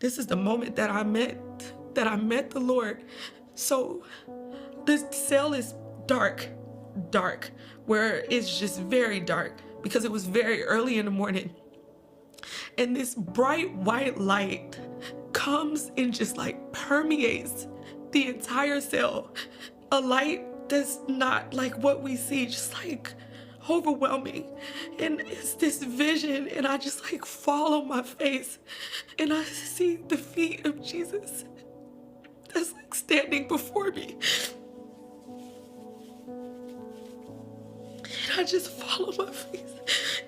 this is the moment that I met the Lord. So the cell is dark, dark, where it's just very dark because it was very early in the morning. And this bright white light comes and just like permeates the entire cell. A light that's not like what we see, just like overwhelming. And it's this vision, and I just like fall on my face and I see the feet of Jesus that's like standing before me. And I just fall on my face,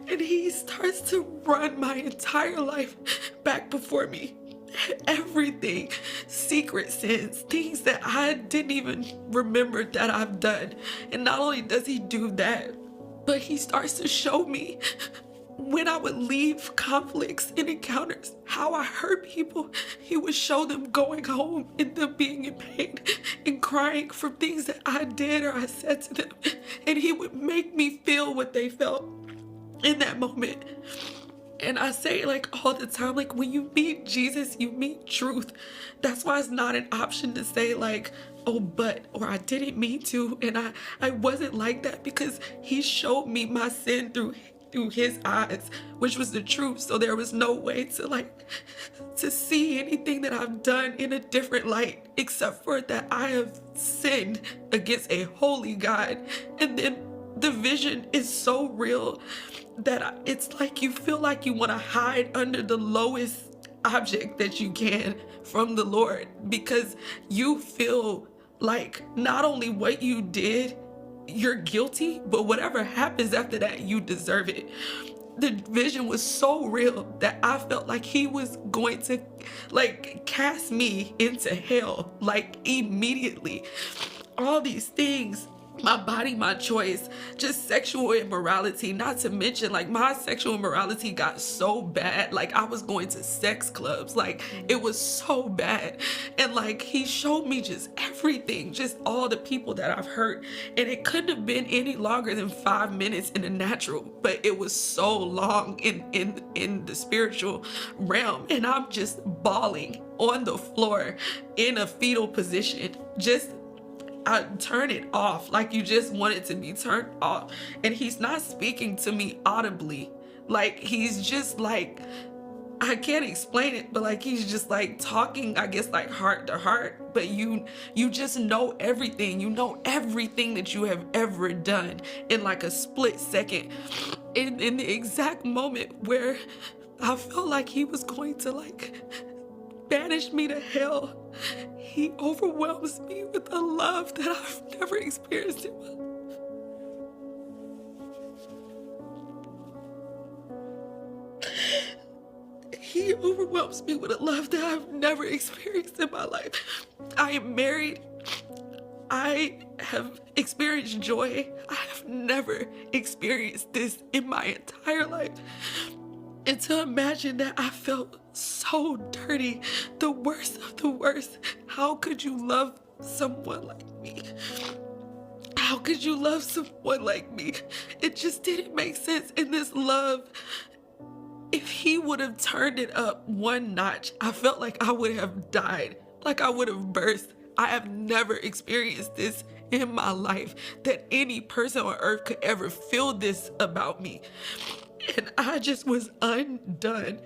and he starts to run my entire life back before me. Everything, secret sins, things that I didn't even remember that I've done. And not only does he do that, but he starts to show me when I would leave conflicts and encounters, how I hurt people. He would show them going home and them being in pain and crying from things that I did or I said to them. And he would make me feel what they felt in that moment. And I say like all the time, like when you meet Jesus, you meet truth. That's why it's not an option to say like, oh, but, or I didn't mean to. And I wasn't like that, because he showed me my sin through his eyes, which was the truth. So there was no way to see anything that I've done in a different light, except for that I have sinned against a holy God. And then the vision is so real that it's like you feel like you want to hide under the lowest object that you can from the Lord, because you feel like not only what you did, you're guilty, but whatever happens after that, you deserve it. The vision was so real that I felt like he was going to like cast me into hell, like immediately. All these things, my body, my choice, just sexual immorality, not to mention like my sexual immorality got so bad, like I was going to sex clubs, like it was so bad. And like he showed me just everything, just all the people that I've hurt. And it couldn't have been any longer than 5 minutes in the natural, but it was so long in the spiritual realm. And I'm just bawling on the floor in a fetal position, just I turn it off, like you just want it to be turned off. And he's not speaking to me audibly. Like he's just like, I can't explain it, but like he's just like talking, I guess like heart to heart. But you just know everything. You know everything that you have ever done in like a split second. In the exact moment where I felt like he was going to like banish me to hell, he overwhelms me with a love that I've never experienced in my life. He overwhelms me with a love that I've never experienced in my life. I am married. I have experienced joy. I have never experienced this in my entire life. And to imagine that I felt so dirty, the worst of the worst. How could you love someone like me? How could you love someone like me? It just didn't make sense. In this love, if he would have turned it up one notch, I felt like I would have died, like I would have burst. I have never experienced this in my life, that any person on earth could ever feel this about me. And I just was undone.